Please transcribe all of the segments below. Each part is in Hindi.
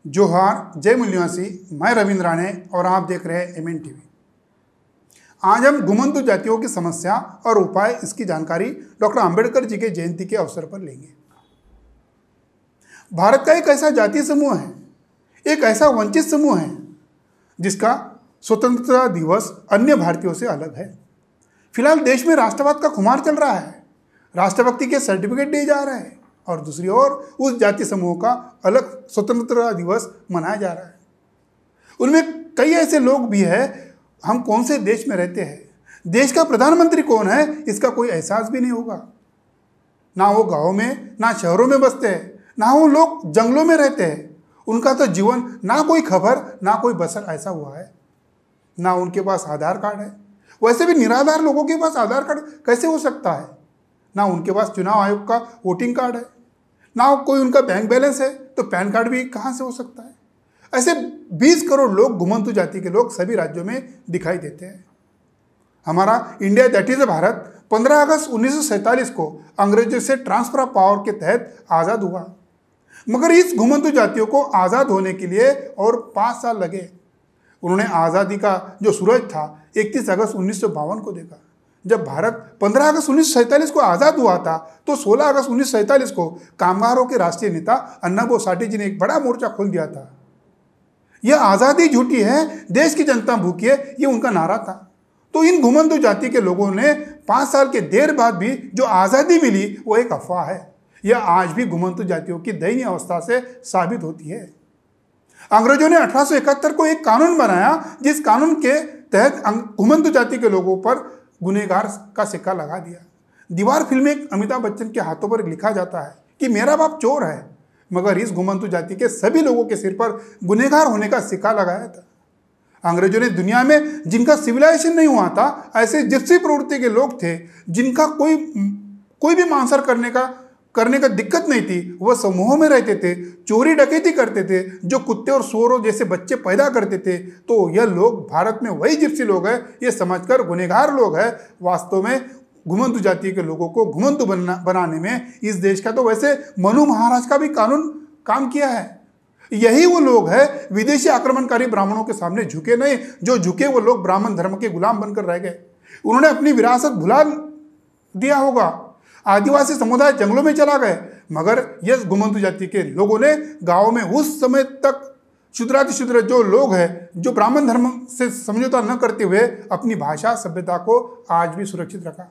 जोहार, जय मूल्यवासी। मैं रविंद्र राणे और आप देख रहे हैं MN TV। आज हम घुमंतु जातियों की समस्या और उपाय, इसकी जानकारी डॉक्टर अंबेडकर जी के जयंती के अवसर पर लेंगे। भारत का एक ऐसा जातीय समूह है, एक ऐसा वंचित समूह है जिसका स्वतंत्रता दिवस अन्य भारतीयों से अलग है। फिलहाल देश में राष्ट्रवाद का खुमार चल रहा है, राष्ट्रभक्ति के सर्टिफिकेट दिए जा रहे हैं और दूसरी ओर उस जाति समूह का अलग स्वतंत्रता दिवस मनाया जा रहा है। उनमें कई ऐसे लोग भी हैं, हम कौन से देश में रहते हैं, देश का प्रधानमंत्री कौन है, इसका कोई एहसास भी नहीं होगा। ना वो गाँव में ना शहरों में बसते हैं, ना वो लोग जंगलों में रहते हैं। उनका तो जीवन ना कोई खबर ना कोई बसर ऐसा हुआ है। ना उनके पास आधार कार्ड है, वैसे भी निराधार लोगों के पास आधार कार्ड कैसे हो सकता है। ना उनके पास चुनाव आयोग का वोटिंग कार्ड है, ना कोई उनका बैंक बैलेंस है, तो पैन कार्ड भी कहाँ से हो सकता है। ऐसे 20 करोड़ लोग, घुमंतु जाति के लोग सभी राज्यों में दिखाई देते हैं। हमारा इंडिया दैट इज भारत 15 अगस्त 1947 को अंग्रेजों से ट्रांसफर ऑफ पावर के तहत आज़ाद हुआ, मगर इस घुमंतु जातियों को आज़ाद होने के लिए और 5 साल लगे। उन्होंने आज़ादी का जो सूरज था 31 अगस्त 1952 को देखा। जब भारत 15 अगस्त 1947 को आज़ाद हुआ था तो 16 अगस्त 1947 को कामगारों के राष्ट्रीय नेता अन्ना बोसाटी जी ने एक बड़ा मोर्चा खोल दिया था। यह आज़ादी झूठी है, देश की जनता भूखी है, ये उनका नारा था। तो इन घुमंतु जाति के लोगों ने 5 साल के देर बाद भी जो आज़ादी मिली वो एक अफवाह है। यह आज भी घुमंतु जातियों की दयनीय अवस्था से साबित होती है। अंग्रेजों ने 1871 को एक कानून बनाया जिस कानून के तहत घुमंतु जाति के लोगों पर गुनहगार का सिक्का लगा दिया। दीवार फिल्म में अमिताभ बच्चन के हाथों पर लिखा जाता है कि मेरा बाप चोर है, मगर इस घुमंतु जाति के सभी लोगों के सिर पर गुनहगार होने का सिक्का लगाया था। अंग्रेजों ने दुनिया में जिनका सिविलाइजेशन नहीं हुआ था, ऐसे जिप्सी प्रवृत्ति के लोग थे जिनका कोई भी मांसाहार करने का दिक्कत नहीं थी, वह समूहों में रहते थे, चोरी डकैती करते थे, जो कुत्ते और सुअरों जैसे बच्चे पैदा करते थे। तो यह लोग भारत में वही जिप्सी लोग हैं, ये समझकर गुनहगार लोग हैं। वास्तव में घुमंतु जाति के लोगों को घुमंतु बनाने में इस देश का तो वैसे मनु महाराज का भी कानून काम किया है। यही वो लोग हैं विदेशी आक्रमणकारी ब्राह्मणों के सामने झुके नहीं, जो झुके वो लोग ब्राह्मण धर्म के गुलाम बनकर रह गए। उन्होंने अपनी विरासत भुला दिया होगा। आदिवासी समुदाय जंगलों में चला गए, मगर यह घुमंतु जाति के लोगों ने गाँव में उस समय तक क्षुद्रातिक्षुद्र जो लोग हैं, जो ब्राह्मण धर्म से समझौता न करते हुए अपनी भाषा सभ्यता को आज भी सुरक्षित रखा।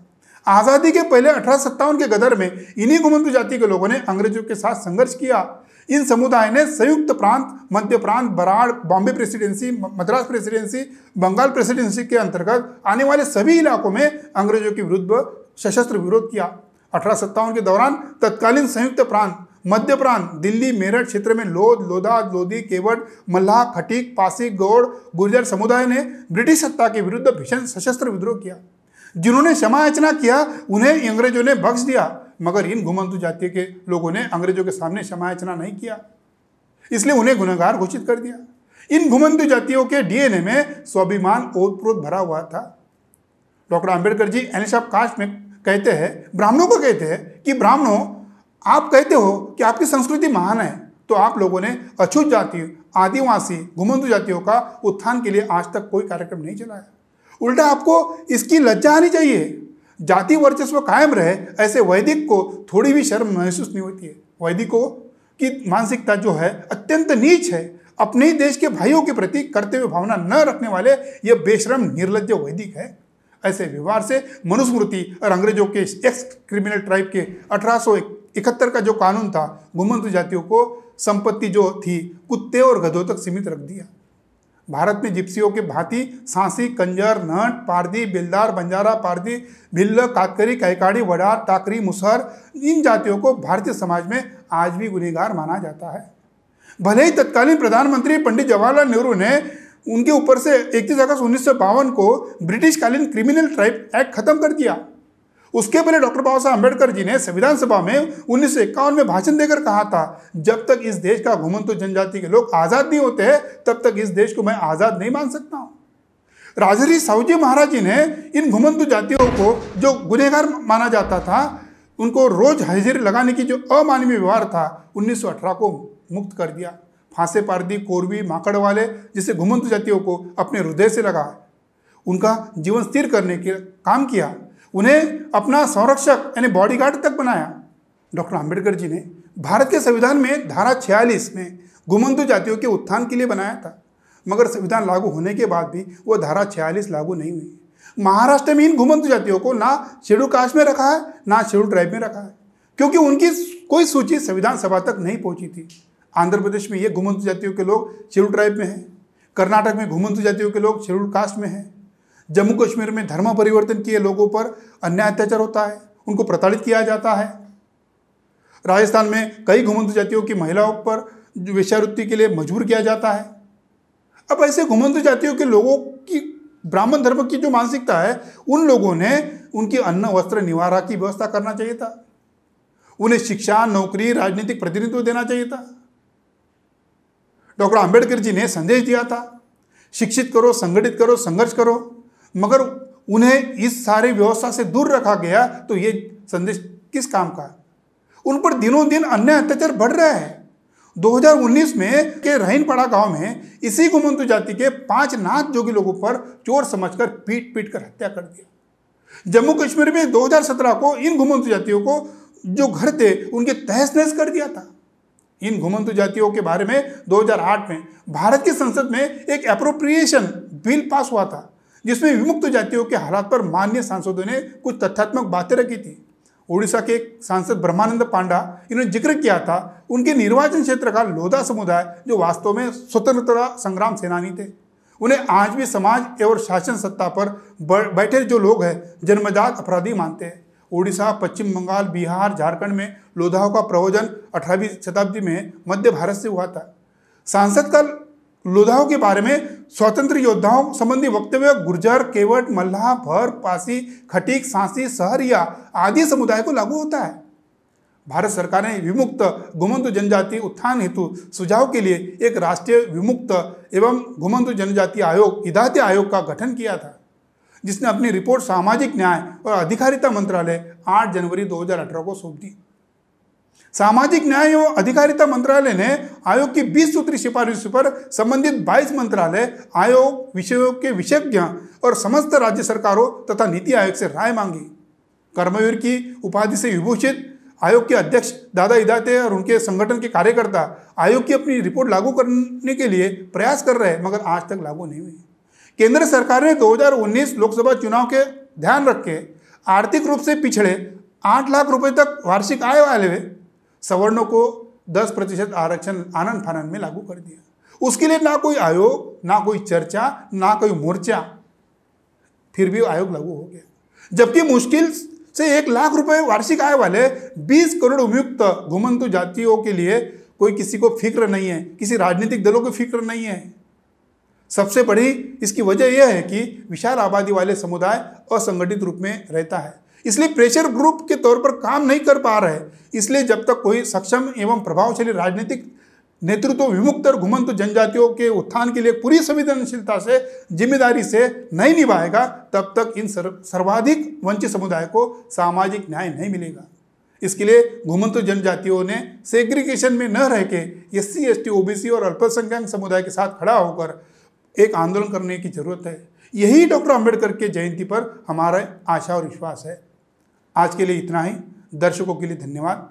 आज़ादी के पहले 1857 के गदर में इन्हीं घुमंतु जाति के लोगों ने अंग्रेजों के साथ संघर्ष किया। इन समुदाय ने संयुक्त प्रांत, मध्य प्रांत, Berar, Bombay presidency, Madras presidency, Bengal presidency के अंतर्गत आने वाले सभी इलाकों में अंग्रेजों के विरुद्ध सशस्त्र विरोध किया। 1857 के दौरान तत्कालीन संयुक्त प्रांत, मध्य प्रांत, दिल्ली, मेरठ क्षेत्र में लोध, लोधा, लोधी, केवट, मल्लाह, खटीक, पासी, गौड़, गुर्जर समुदाय ने ब्रिटिश सत्ता के विरुद्ध भीषण सशस्त्र विद्रोह किया। जिन्होंने क्षमा याचना किया उन्हें अंग्रेजों ने बख्श दिया, मगर इन घुमंतु जाति के लोगों ने अंग्रेजों के सामने क्षमा याचना नहीं किया, इसलिए उन्हें गुनहगार घोषित कर दिया। इन घुमंतु जातियों के DNA में स्वाभिमान ओतप्रोत भरा हुआ था। Doctor Ambedkar ji annihilation of caste में कहते हैं, ब्राह्मणों को कहते हैं कि ब्राह्मणों, आप कहते हो कि आपकी संस्कृति महान है, तो आप लोगों ने अछूत जाति, आदिवासी, घुमंतु जातियों का उत्थान के लिए आज तक कोई कार्यक्रम नहीं चलाया। उल्टा आपको इसकी लज्जा आनी चाहिए। जाति वर्चस्व कायम रहे, ऐसे वैदिक को थोड़ी भी शर्म महसूस नहीं होती है। वैदिकों की मानसिकता जो है अत्यंत नीच है। अपने ही देश के भाइयों के प्रति कर्तव्य भावना न रखने वाले ये बेशरम निर्लज्ज वैदिक है। ऐसे व्यवहार से मनुस्मृति और अंग्रेजों के एक्स क्रिमिनल ट्राइब के 1871 का जो कानून था, घुमंतु जातियों को संपत्ति जो थी कुत्ते और गधों तक सीमित रख दिया। भारत में जिप्सियों के भांति सांसी, कंजर, नट, पारदी, बेलदार, बंजारा, पारदी, भिल्ल, कातकरी, कैकाड़ी, वडार, टाकरी, मुसहर, इन जातियों को भारतीय समाज में आज भी गुनहगार माना जाता है। भले ही तत्कालीन प्रधानमंत्री पंडित जवाहरलाल नेहरू ने उनके ऊपर से 31 अगस्त 1952 को ब्रिटिशकालीन क्रिमिनल ट्राइब एक्ट खत्म कर दिया। उसके पहले डॉक्टर बाबा साहब अम्बेडकर जी ने संविधान सभा में 1951 में भाषण देकर कहा था, जब तक इस देश का घुमंतु जनजाति के लोग आज़ाद नहीं होते हैं तब तक इस देश को मैं आज़ाद नहीं मान सकता हूँ। राजर्षि साहूजी महाराज जी ने इन घुमंतु जातियों को जो गुनहगार माना जाता था, उनको रोज हाजिरी लगाने की जो अमानवीय व्यवहार था, 1918 को मुक्त कर दिया। फांसे पारदी, कोरवी, माकड़ वाले जैसे घुमंतु जातियों को अपने हृदय से लगाया, उनका जीवन स्थिर करने के काम किया, उन्हें अपना संरक्षक यानी बॉडीगार्ड तक बनाया। डॉक्टर आम्बेडकर जी ने भारत के संविधान में धारा 46 में घुमंतु जातियों के उत्थान के लिए बनाया था, मगर संविधान लागू होने के बाद भी वो धारा 46 लागू नहीं हुई। महाराष्ट्र में इन घुमंतु जातियों को ना शेड्यूल कास्ट में रखा है, ना शेड्यूल ट्राइब में रखा है, क्योंकि उनकी कोई सूची संविधान सभा तक नहीं पहुंची थी। आंध्र प्रदेश में ये घुमंतु जातियों के लोग शेड्यूल ट्राइब में हैं, कर्नाटक में घुमंतु जातियों के लोग शेड्यूल कास्ट में हैं, जम्मू कश्मीर में धर्म परिवर्तन किए लोगों पर अन्याय अत्याचार होता है, उनको प्रताड़ित किया जाता है। राजस्थान में कई घुमंतु जातियों की महिलाओं पर वेश्यावृत्ति के लिए मजबूर किया जाता है। अब ऐसे घुमंतु जातियों के लोगों की ब्राह्मण धर्म की जो मानसिकता है, उन लोगों ने उनकी अन्न वस्त्र निवारा की व्यवस्था करना चाहिए था, उन्हें शिक्षा, नौकरी, राजनीतिक प्रतिनिधित्व देना चाहिए था। डॉक्टर आम्बेडकर जी ने संदेश दिया था, शिक्षित करो, संगठित करो, संघर्ष करो, मगर उन्हें इस सारी व्यवस्था से दूर रखा गया, तो ये संदेश किस काम का? उन पर दिनों दिन अन्याय अत्याचार बढ़ रहा है। 2019 में के रहीनपाड़ा गांव में इसी घुमंतु जाति के 5 नाथ जोगी लोगों पर चोर समझकर पीट पीट कर हत्या कर दिया। जम्मू कश्मीर में 2017 को इन घुमंतु जातियों को जो घर थे उनके तहस नहस कर दिया था। इन घुमंतु जातियों के बारे में 2008 में भारत की संसद में एक एप्रोप्रिएशन बिल पास हुआ था, जिसमें विमुक्त जातियों के हालात पर माननीय सांसदों ने कुछ तथ्यात्मक बातें रखी थी। उड़ीसा के एक सांसद ब्रह्मानंद पांडा, इन्होंने जिक्र किया था उनके निर्वाचन क्षेत्र का लोधा समुदाय, जो वास्तव में स्वतंत्रता संग्राम सेनानी थे। उन्हें आज भी समाज एवं शासन सत्ता पर बैठे जो लोग हैं जन्मजात अपराधी मानते हैं। उड़ीसा, पश्चिम बंगाल, बिहार, झारखंड में लोधाओं का प्रयोजन 18वीं शताब्दी में मध्य भारत से हुआ था। सांसद का लोधाओं के बारे में स्वतंत्र योद्धाओं संबंधी वक्तव्य गुर्जर, केवट, मल्लाह, भर, पासी, खटीक, सांसी, सहरिया आदि समुदाय को लागू होता है। भारत सरकार ने विमुक्त घुमंतु जनजाति उत्थान हेतु सुझाव के लिए एक राष्ट्रीय विमुक्त एवं घुमंतु जनजाति आयोग, हिदायती आयोग का गठन किया था, जिसने अपनी रिपोर्ट सामाजिक न्याय और अधिकारिता मंत्रालय 8 जनवरी 2018 को सौंप दी। सामाजिक न्याय एवं अधिकारिता मंत्रालय ने आयोग की 20 सूत्री सिफारिश पर संबंधित 22 मंत्रालय, आयोग, विषयों के विशेषज्ञ और समस्त राज्य सरकारों तथा नीति आयोग से राय मांगी। कर्मवीर की उपाधि से विभूषित आयोग के अध्यक्ष दादा इदाते और उनके संगठन के कार्यकर्ता आयोग की अपनी रिपोर्ट लागू करने के लिए प्रयास कर रहे हैं, मगर आज तक लागू नहीं हुई। केंद्र सरकार ने 2019 लोकसभा चुनाव के ध्यान रख के आर्थिक रूप से पिछड़े 8 लाख रुपए तक वार्षिक आय वाले सवर्णों को 10% आरक्षण आनन फानन में लागू कर दिया। उसके लिए ना कोई आयोग, ना कोई चर्चा, ना कोई मोर्चा, फिर भी आयोग लागू हो गया। जबकि मुश्किल से 1 लाख रुपए वार्षिक आय वाले 20 करोड़ उपयुक्त घुमंतु जातियों के लिए कोई किसी को फिक्र नहीं है, किसी राजनीतिक दलों को फिक्र नहीं है। सबसे बड़ी इसकी वजह यह है कि विशाल आबादी वाले समुदाय असंगठित रूप में रहता है, इसलिए प्रेशर ग्रुप के तौर पर काम नहीं कर पा रहे। इसलिए जब तक कोई सक्षम एवं प्रभावशाली राजनीतिक नेतृत्व विमुक्त और घुमंतु जनजातियों के उत्थान के लिए पूरी संवेदनशीलता से, जिम्मेदारी से नहीं निभाएगा, तब तक इन सर्वाधिक वंचित समुदाय को सामाजिक न्याय नहीं मिलेगा। इसके लिए घुमंतु जनजातियों ने सेग्रीगेशन में न रह के SC, ST, OBC और अल्पसंख्यक समुदाय के साथ खड़ा होकर एक आंदोलन करने की जरूरत है। यही डॉक्टर आम्बेडकर के जयंती पर हमारा आशा और विश्वास है। आज के लिए इतना ही। दर्शकों के लिए धन्यवाद।